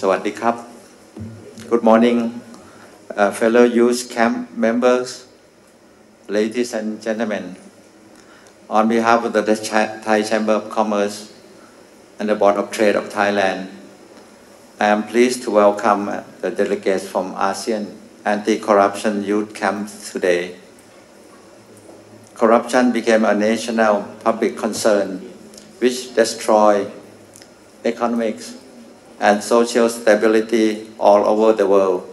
สวัสดีครับ Good morning, fellow youth camp members, ladies and gentlemen. On behalf of the Thai Chamber of Commerce and the Board of Trade of Thailand, I am pleased to welcome the delegates from ASEAN Anti-Corruption Youth Camp today. Corruption became a national public concern which destroys economics and social stability all over the world.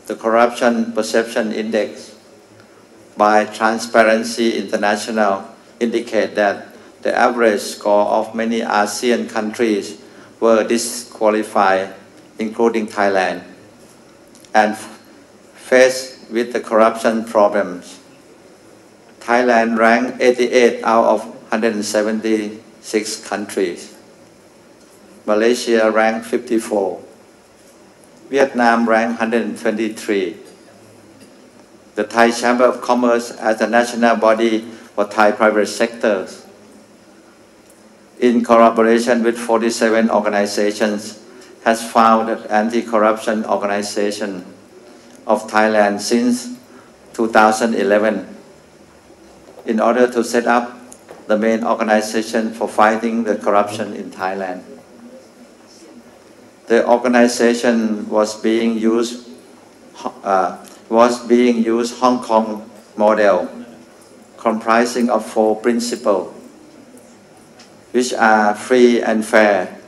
The Corruption Perception Index by Transparency International indicate that the average score of many ASEAN countries were disqualified, including Thailand, and faced with the corruption problems. Thailand ranked 88 out of 176 countries. Malaysia ranked 54. Vietnam ranked 123. The Thai Chamber of Commerce as a national body for Thai private sectors, in collaboration with 47 organizations, has founded Anti-Corruption Organization of Thailand since 2011 in order to set up the main organization for fighting the corruption in Thailand. The organization was being used Hong Kong model, comprising of 4 principles, which are free and fair,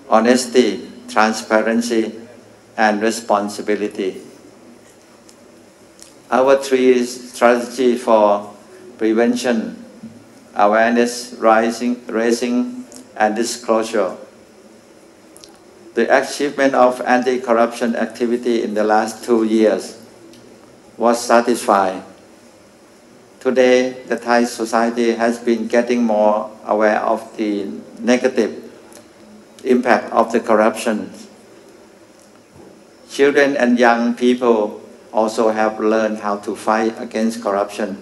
honesty, transparency, and responsibility. Our 3 strategies for prevention, awareness raising, and disclosure. The achievement of anti-corruption activity in the last 2 years was satisfying. Today, the Thai society has been getting more aware of the negative impact of the corruption. Children and young people also have learned how to fight against corruption.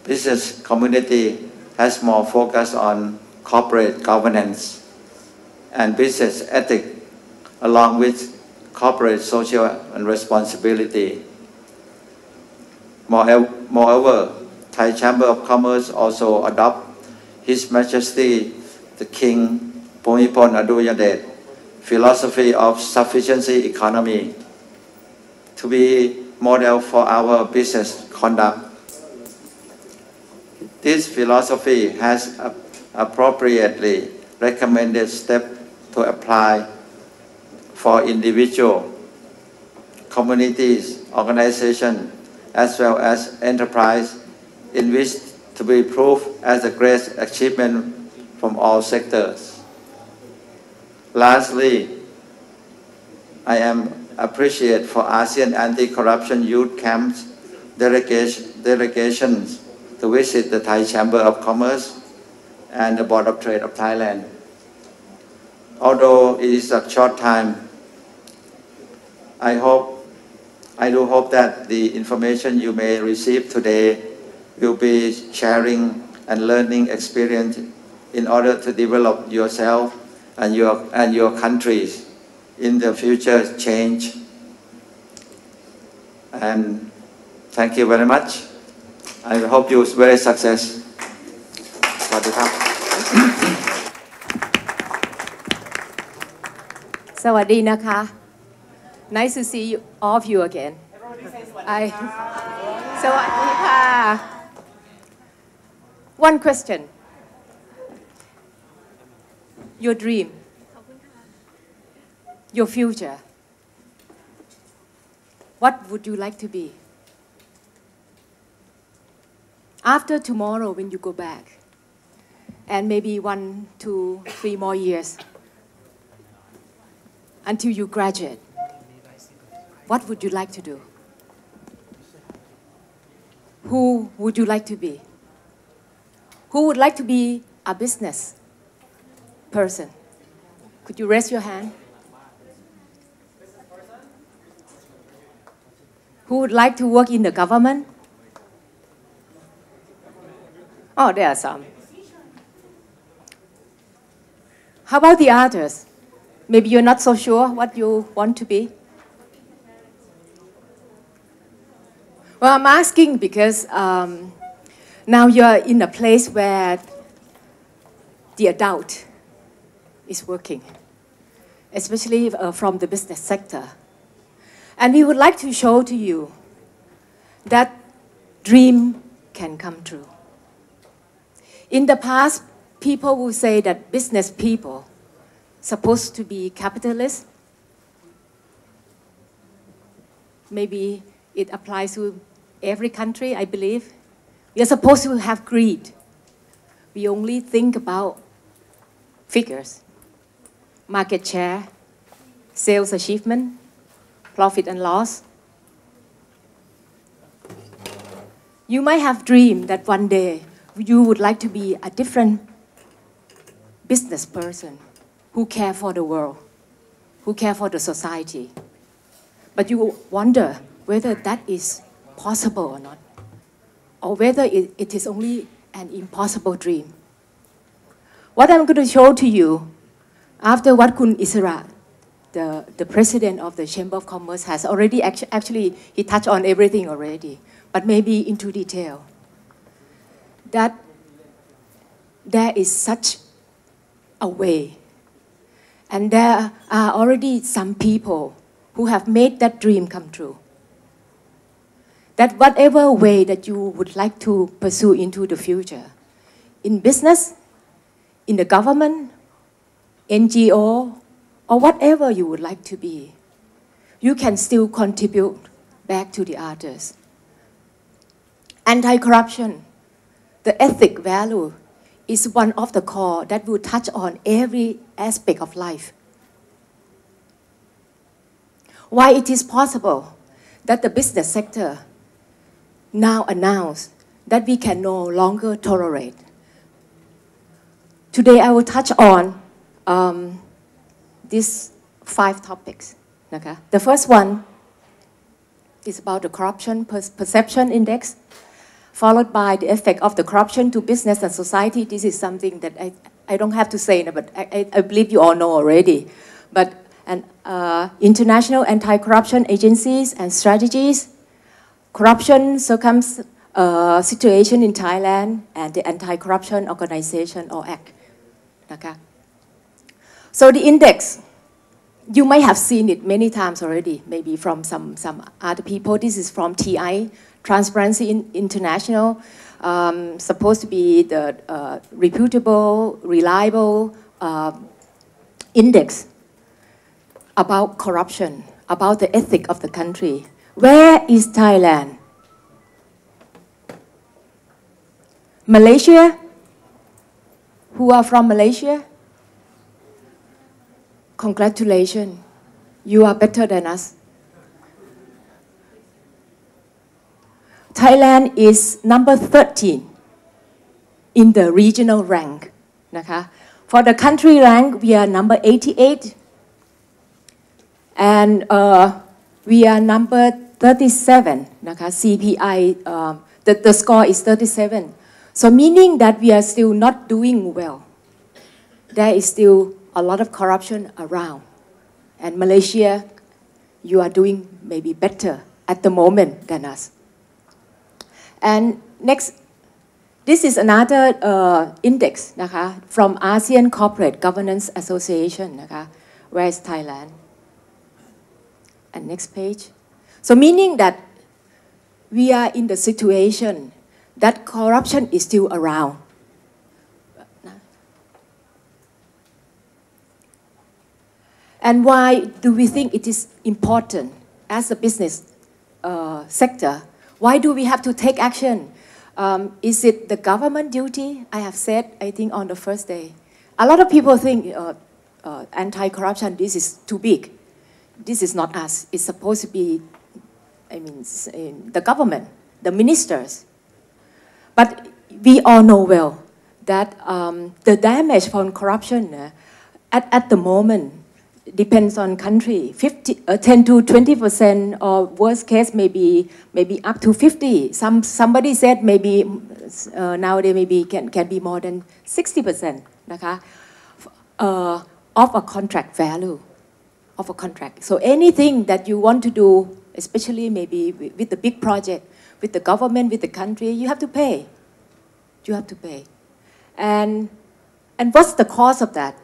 Business community has more focus on corporate governance and business ethics, along with corporate social and responsibility. Moreover, Thai Chamber of Commerce also adopt His Majesty the King Bhumibol Adulyadej philosophy of sufficiency economy to be model for our business conduct. This philosophy has appropriately recommended steps to apply for individual, communities, organizations, as well as enterprise, in which to be proved as a great achievement from all sectors. Lastly, I am appreciate for ASEAN Anti-Corruption Youth Camps delegations to visit the Thai Chamber of Commerce and the Board of Trade of Thailand. Although it is a short time, I do hope that the information you may receive today will be sharing and learning experience in order to develop yourself and your countries in the future change. And thank you very much. I hope you very success. สวัสดีครับ สวัสดีนะคะ Nice to see all of you again. สวัสดีค่ะ One question. Your dream. Your future. What would you like to be? After tomorrow when you go back, and maybe 1, 2, 3 more years until you graduate, what would you like to do? Who would you like to be? Who would like to be a business person? Could you raise your hand? Who would like to work in the government? Oh, there are some. How about the others? Maybe you're not so sure what you want to be. Well, I'm asking because now you're in a place where the adult is working, especially from the business sector. And we would like to show to you that dream can come true. In the past, people will say that business people supposed to be capitalists. Maybe it applies to every country, I believe. We are supposed to have greed. We only think about figures, market share, sales achievement, profit and loss. You might have dreamed that one day you would like to be a different business person who care for the world, who care for the society. But you wonder whether that is possible or not, or whether it is only an impossible dream. What I'm going to show to you, after what Kun Isara, the president of the Chamber of Commerce, has already, actually, he touched on everything already, but maybe into detail, that there is such a way, and there are already some people who have made that dream come true. That whatever way that you would like to pursue into the future, in business, in the government, NGO, or whatever you would like to be, you can still contribute back to the others. Anti-corruption, the ethic value, is one of the core that will touch on every aspect of life. Why it is possible that the business sector now announce that we can no longer tolerate. Today I will touch on these 5 topics. Okay? The first one is about the corruption perception index, followed by the effect of the corruption to business and society. This is something that I don't have to say, but I believe you all know already. But international anti-corruption agencies and strategies, corruption situation in Thailand, and the Anti-Corruption Organization or Act. Okay? So the index, you might have seen it many times already, maybe from some other people. This is from TI, Transparency International, supposed to be the reputable, reliable index about corruption, about the ethic of the country. Where is Thailand? Malaysia? Who are from Malaysia? Congratulations, you are better than us. Thailand is number 13 in the regional rank. For the country rank, we are number 88. And we are number 37. CPI, the score is 37. So meaning that we are still not doing well. There is still a lot of corruption around. And Malaysia, you are doing maybe better at the moment than us. And next, this is another index from ASEAN Corporate Governance Association. Where is Thailand? And next page. So meaning that we are in the situation that corruption is still around. And why do we think it is important as a business sector? Why do we have to take action? Is it the government duty? I have said, I think on the first day. A lot of people think anti-corruption, this is too big. This is not us. It's supposed to be, the government, the ministers. But we all know well that the damage from corruption at the moment depends on country. 10 to 20%, or worst case maybe up to 50. Somebody said maybe nowadays maybe can be more than 60%. of a contract value, of a contract. So anything that you want to do, especially maybe with the big project, with the government, with the country, you have to pay. You have to pay. And what's the cost of that?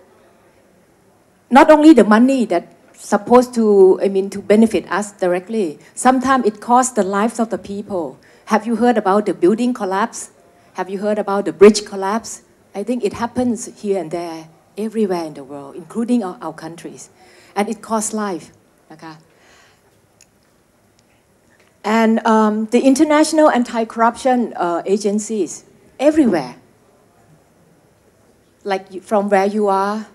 Not only the money that's supposed to, to benefit us directly, sometimes it costs the lives of the people. Have you heard about the building collapse? Have you heard about the bridge collapse? I think it happens here and there, everywhere in the world, including our countries. And it costs life. Okay? And the international anti-corruption agencies, everywhere, like from where you are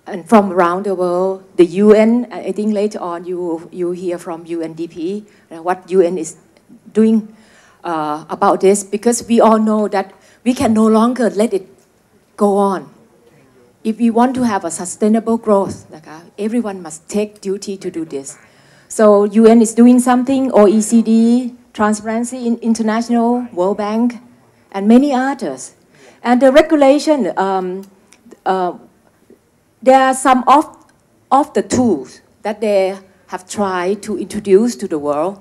and from around the world, the UN, I think later on you hear from UNDP, what UN is doing about this, because we all know that we can no longer let it go on. If we want to have a sustainable growth, everyone must take duty to do this. So UN is doing something, OECD, Transparency International, World Bank, and many others. And the regulation, there are some of the tools that they have tried to introduce to the world,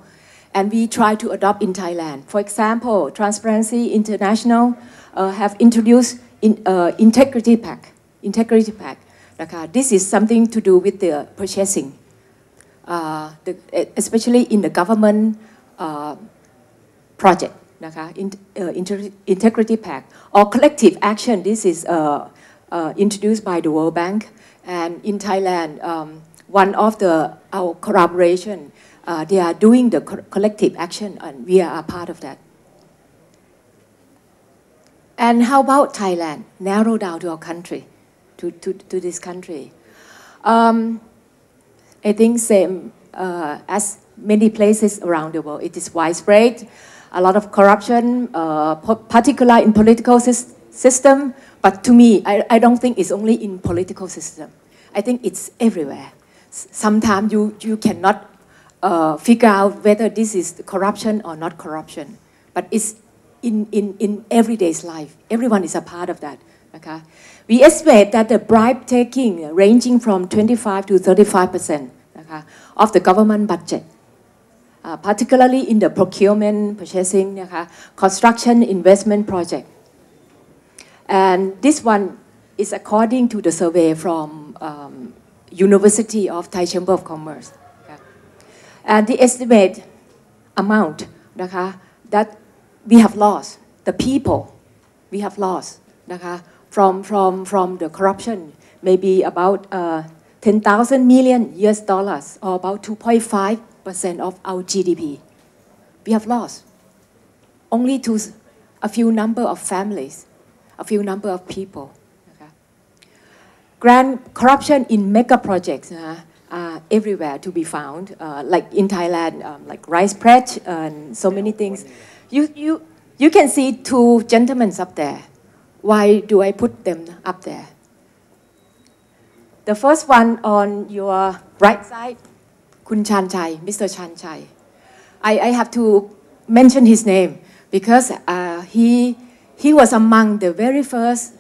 and we try to adopt in Thailand. For example, Transparency International have introduced Integrity Pack. Integrity Pack. This is something to do with the purchasing, especially in the government project. Integrity Pack or collective action. This is introduced by the World Bank, and in Thailand, one of our collaboration, they are doing the collective action, and we are a part of that. And how about Thailand? Narrow down to our country, to this country. I think same as many places around the world. It is widespread, a lot of corruption, particularly in political system. But to me, I don't think it's only in political system. I think it's everywhere. Sometimes you cannot figure out whether this is corruption or not corruption. But it's in everyday's life. Everyone is a part of that. Okay? We estimate that the bribe taking ranging from 25 to 35% okay, of the government budget, particularly in the procurement, purchasing, okay, construction, investment project. And this one is according to the survey from University of Thai Chamber of Commerce. Okay. And the estimate amount okay, that we have lost, the people we have lost okay, from the corruption, maybe about 10,000 million US dollars, or about 2.5% of our GDP. We have lost only to a few number of families, a few number of people. Okay. Grand corruption in mega projects are everywhere to be found, like in Thailand, like rice pledge and so many things. You can see two gentlemen up there. Why do I put them up there? The first one on your right side, Kun Chan Chai, Mr. Chan Chai. I have to mention his name because he was among the very first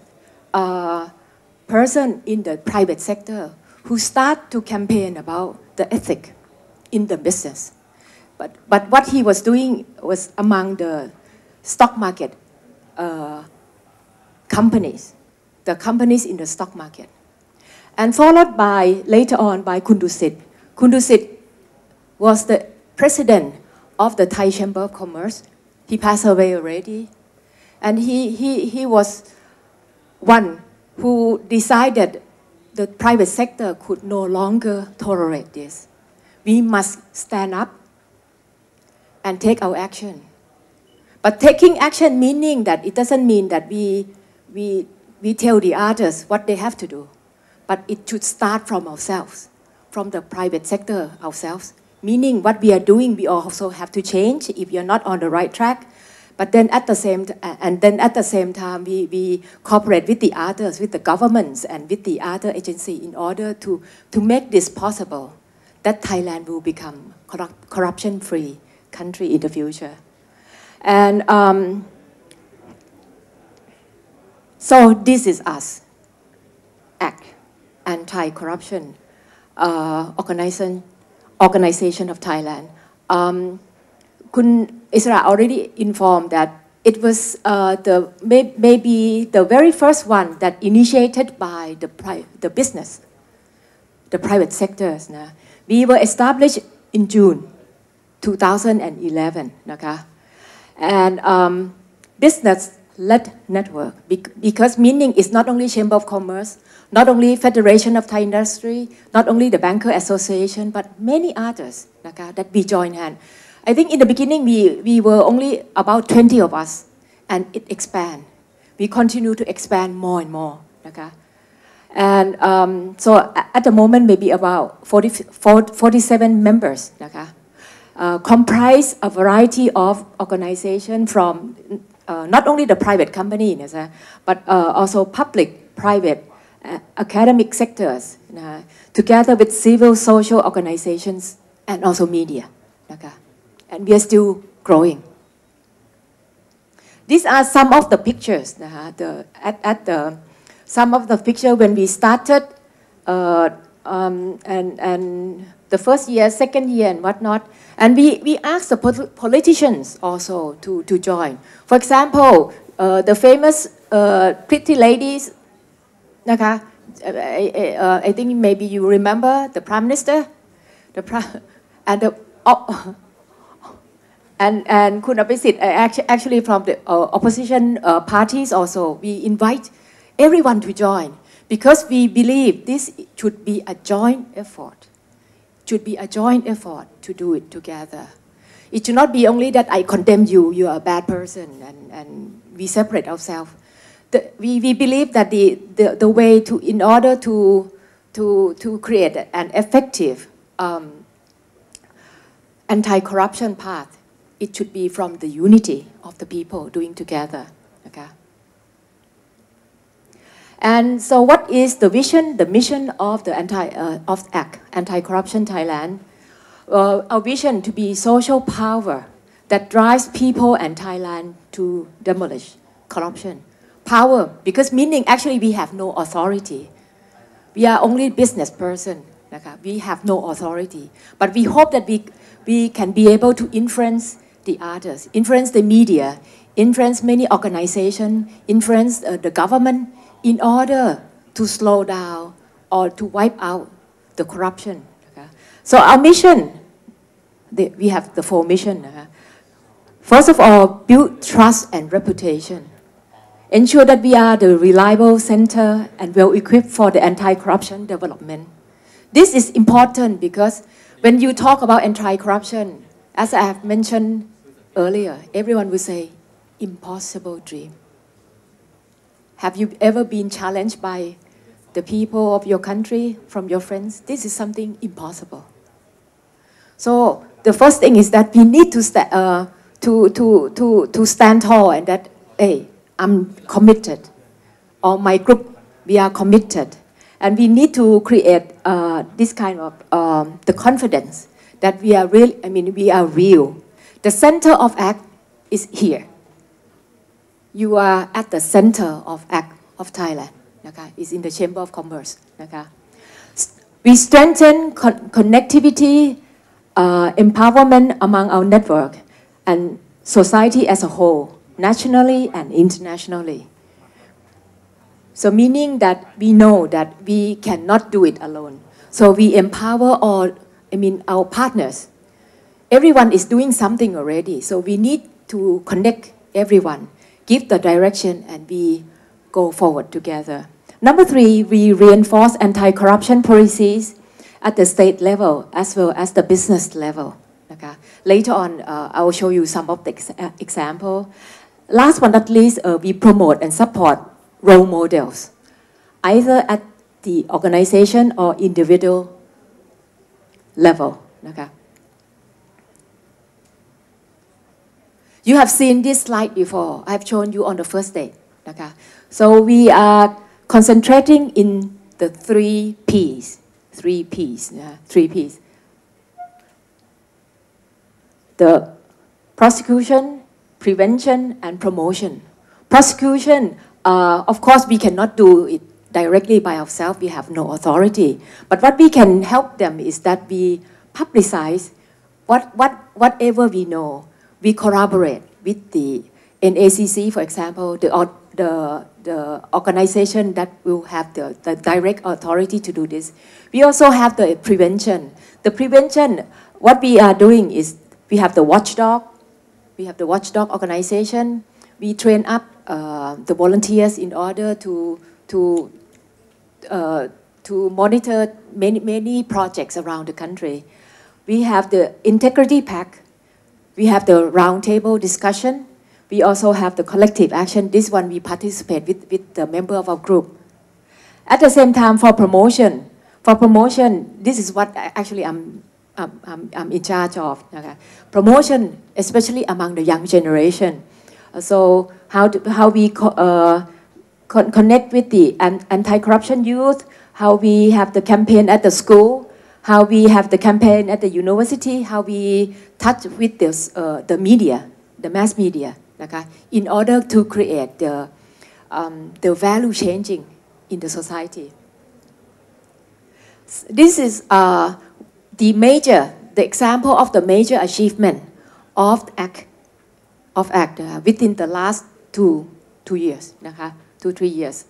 person in the private sector who started to campaign about the ethic in the business. But what he was doing was among the stock market companies, the companies in the stock market. And followed by, later on, by Kundusit. Kundusit was the president of the Thai Chamber of Commerce. He passed away already. And he was one who decided the private sector could no longer tolerate this. We must stand up and take our action. But taking action meaning that it doesn't mean that we tell the others what they have to do. But it should start from ourselves, from the private sector ourselves. Meaning what we are doing, we also have to change if you're not on the right track. But then at the same time, we cooperate with the others, with the governments and with the other agencies in order to make this possible, that Thailand will become corruption-free country in the future. And so this is us. Act Anti-Corruption Organization of Thailand. Kun Isara already informed that it was maybe the very first one that initiated by the business, the private sectors. We were established in June 2011. And business-led network, because meaning is not only Chamber of Commerce, not only Federation of Thai Industry, not only the Banker Association, but many others that we join hand. I think in the beginning we were only about 20 of us, and it expand. We continue to expand more and more. And so at the moment maybe about 47 members. Comprise a variety of organizations from not only the private company, but also public, private, academic sectors, together with civil social organizations and also media. And we are still growing. These are some of the pictures. Some of the pictures when we started, and the first year, second year, and whatnot. And we asked the politicians also to join. For example, the famous pretty ladies, I think maybe you remember the Prime Minister, and Kun Apisit, actually from the opposition parties also. We invite everyone to join, because we believe this should be a joint effort. Should be a joint effort to do it together. It should not be only that I condemn you, you are a bad person, and we separate ourselves. We believe that the way to, in order to create an effective anti-corruption path, it should be from the unity of the people doing together. And so what is the vision, the mission of the Anti-Corruption Thailand? Our vision to be social power that drives people and Thailand to demolish corruption. Power, because meaning actually we have no authority. We are only business person. We have no authority. But we hope that we can be able to influence the others, influence the media, influence many organizations, influence the government, in order to slow down or to wipe out the corruption. So our mission, we have the 4 missions. First of all, build trust and reputation. Ensure that we are the reliable center and well equipped for the anti-corruption development. This is important because when you talk about anti-corruption, as I have mentioned earlier, everyone will say, impossible dream. Have you ever been challenged by the people of your country, from your friends? This is something impossible. So the first thing is that we need to stand tall, and that, hey, I'm committed, or my group, we are committed. And we need to create this kind of the confidence that we are real. I mean, we are real. The center of act is here. You are at the center of act of Thailand. It's in the Chamber of Commerce. We strengthen connectivity, empowerment among our network and society as a whole, nationally and internationally. So meaning that we know that we cannot do it alone. So we empower our partners. Everyone is doing something already. So we need to connect everyone, give the direction, and we go forward together. Number 3, we reinforce anti-corruption policies at the state level as well as the business level. Later on, I will show you some of the example. Last but not least, we promote and support role models, either at the organization or individual level. You have seen this slide before. I have shown you on the first day. So we are concentrating in the 3 Ps. 3 Ps. 3 Ps. The prosecution, prevention, and promotion. Prosecution, of course, we cannot do it directly by ourselves, we have no authority. But what we can help them is that we publicize whatever we know. We collaborate with the NACC, for example, the organization that will have the direct authority to do this. We also have the prevention. The prevention, what we are doing is we have the watchdog. We have the watchdog organization. We train up the volunteers in order to monitor many projects around the country. We have the integrity pack. We have the roundtable discussion. We also have the collective action. This one we participate with the member of our group. At the same time, for promotion, this is what actually I'm in charge of. Okay? Promotion, especially among the young generation. So how we connect with the anti-corruption youth, how we have the campaign at the school, how we have the campaign at the university, how we touch with the media, the mass media, okay, in order to create the value changing in the society. This is the example of the major achievement of ACT within the last two years, okay, 2-3 years.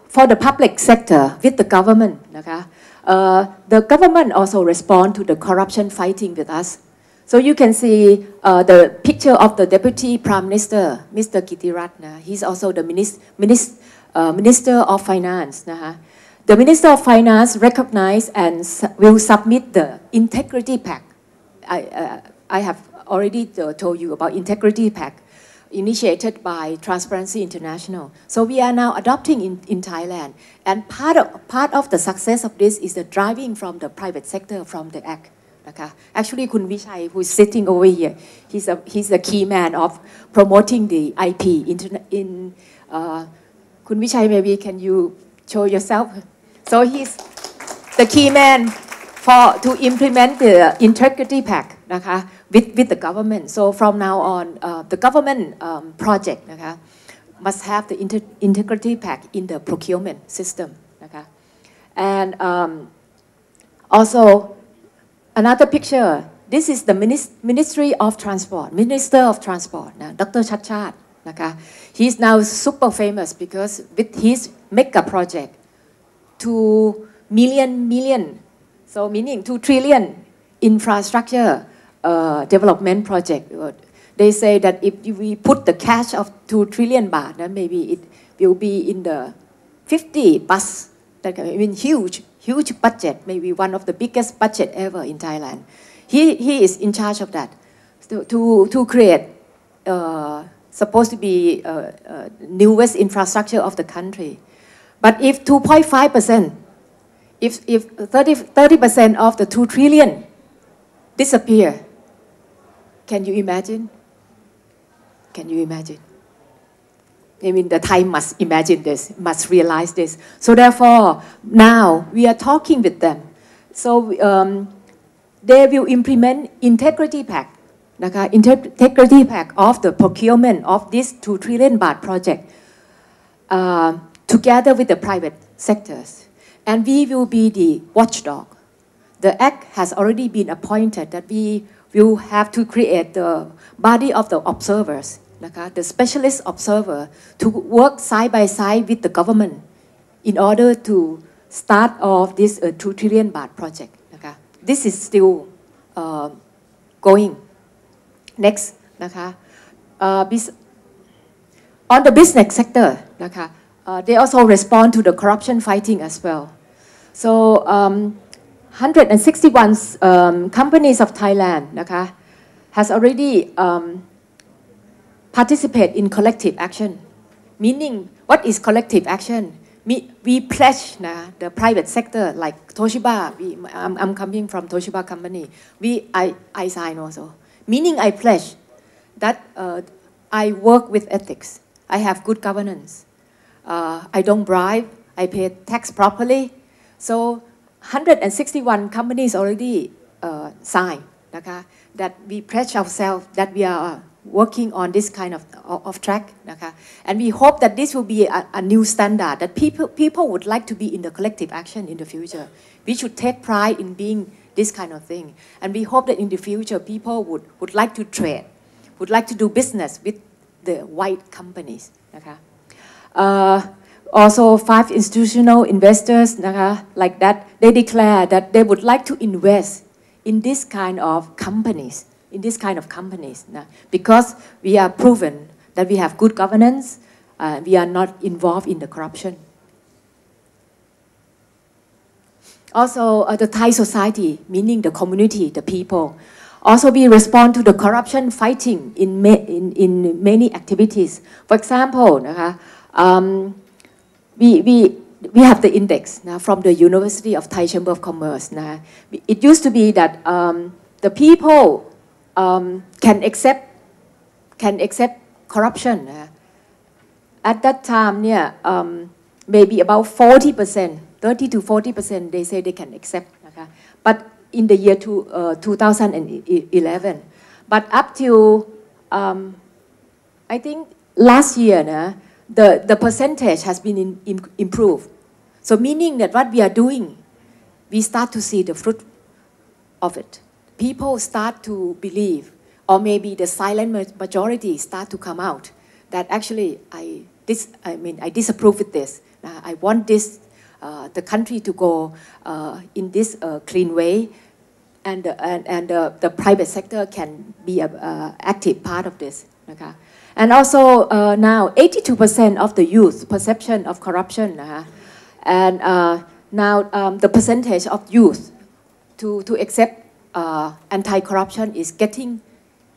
For the public sector, with the government, okay, the government also respond to the corruption fighting with us. So you can see the picture of the Deputy Prime Minister, Mr. Kitiratna. He's also the Minister of Finance. The Minister of Finance recognized and will submit the Integrity Pact. I have already told you about Integrity Pact, initiated by Transparency International. So we are now adopting in Thailand. And part of the success of this is the driving from the private sector from the ACT. Okay. Actually, Kun Vichai, who is sitting over here, he's a key man of promoting the IP. Kun Vichai, maybe can you show yourself? So he's the key man to implement the Integrity Pact, okay, with the government. So from now on, the government project, okay, must have the Integrity Pact in the procurement system. Okay. And also, another picture, this is the Ministry of Transport, Minister of Transport, Dr. Chachat. Okay. He's now super famous because with his mega project, 2 million, so meaning 2 trillion infrastructure development project. They say that if we put the cash of 2 trillion baht, then maybe it will be in the 50 bus. That I mean, huge budget, maybe one of the biggest budget ever in Thailand. He is in charge of that to create supposed to be newest infrastructure of the country. But if 2.5%, if 30% of the 2 trillion disappear, can you imagine? Can you imagine? I mean, the Thai must imagine this, must realize this. So therefore, now we are talking with them. So they will implement Integrity Pact, okay? Integrity Pact of the procurement of this 2 trillion baht project together with the private sectors. And we will be the watchdog. The ACT has already been appointed that we will have to create the body of the observers, okay? The specialist observer, to work side by side with the government in order to start off this 2 trillion baht project. Okay? This is still going. Next, okay? On the business sector, okay, they also respond to the corruption fighting as well. So 161 companies of Thailand, okay, has already participate in collective action. Meaning, what is collective action? We pledge the private sector, like Toshiba. I'm coming from Toshiba company. I sign also. Meaning, I pledge that I work with ethics. I have good governance. I don't bribe. I pay tax properly. So 161 companies already signed, okay, that we pledge ourselves that we are working on this kind of track. And we hope that this will be a new standard, that people would like to be in the collective action in the future. We should take pride in being this kind of thing. And we hope that in the future, people would like to trade, would like to do business with the white companies. Also, 5 institutional investors like that, they declare that they would like to invest in this kind of companies, because we are proven that we have good governance, we are not involved in the corruption. Also, the Thai society, meaning the community, the people, also we respond to the corruption fighting in many activities. For example, we have the index from the University of Thai Chamber of Commerce. It used to be that the people can accept corruption. At that time, maybe about 40%, 30 to 40%, they say they can accept. But in the year 2011, but up till I think last year, the percentage has been improved. So meaning that what we are doing, we start to see the fruit of it. People start to believe, or maybe the silent majority start to come out, that actually I disapprove with this. I want this, the country to go in this clean way, and the private sector can be an active part of this. And also now 82% of the youth perception of corruption, and now the percentage of youth to accept anti-corruption is getting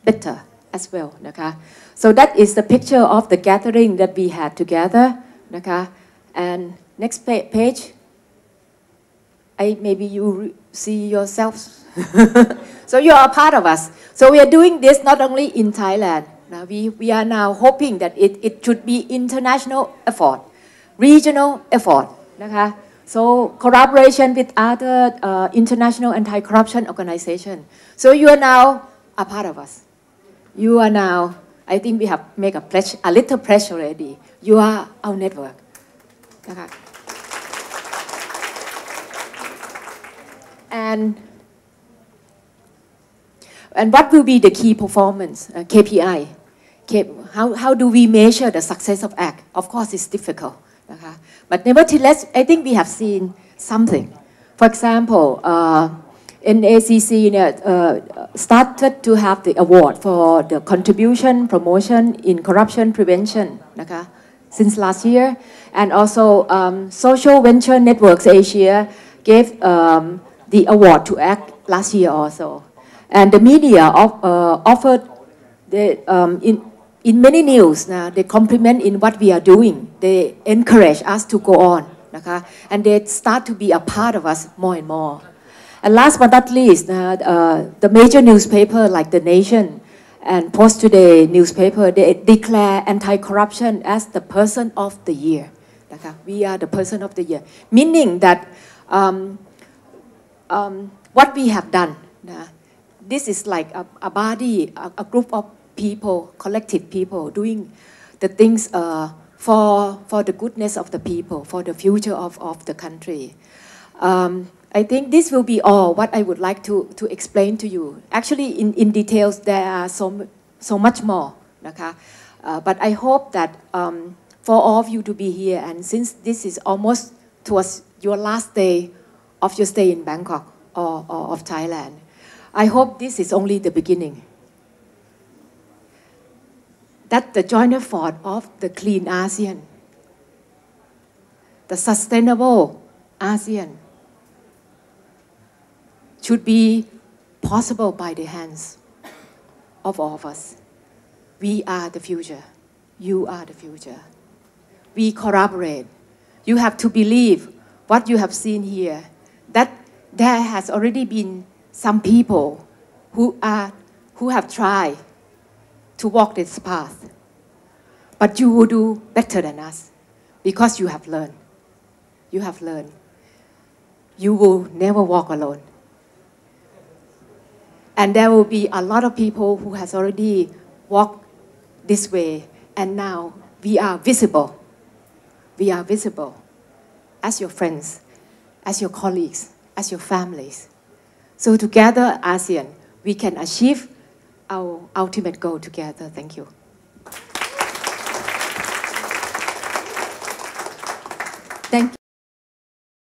better as well. So that is the picture of the gathering that we had together. And next page, maybe you see yourselves. So you are a part of us. So we are doing this not only in Thailand. We are now hoping that it should be international effort, regional effort. So collaboration with other international anti-corruption organizations. So you are now a part of us. You are now, I think we have made a pledge, a little pledge already. You are our network. And what will be the key performance, KPI? How do we measure the success of ACT? Of course, it's difficult. But nevertheless, I think we have seen something. For example, NACC started to have the award for the contribution promotion in corruption prevention since last year. And also Social Venture Networks Asia gave the award to ACT last year also. And the media offered in many news, they compliment in what we are doing. They encourage us to go on. And they start to be a part of us more and more. And last but not least, the major newspaper like The Nation and Post Today newspaper, they declare anti-corruption as the person of the year. We are the person of the year. Meaning that what we have done, this is like a body, a group of people, collective people doing the things for the goodness of the people, for the future of the country. I think this will be all what I would like to explain to you. Actually, in details, there are so much more. But I hope that for all of you to be here, and since this is almost towards your last day of your stay in Bangkok or of Thailand, I hope this is only the beginning. That the joint effort of the clean ASEAN, the sustainable ASEAN, should be possible by the hands of all of us. We are the future. You are the future. We collaborate. You have to believe what you have seen here, that there has already been some people who have tried to walk this path. But you will do better than us because you have learned. You have learned. You will never walk alone. And there will be a lot of people who has already walk this way, and now we are visible. We are visible as your friends, as your colleagues, as your families. So together, ASEAN, we can achieve our ultimate goal together. Thank you. Thank you.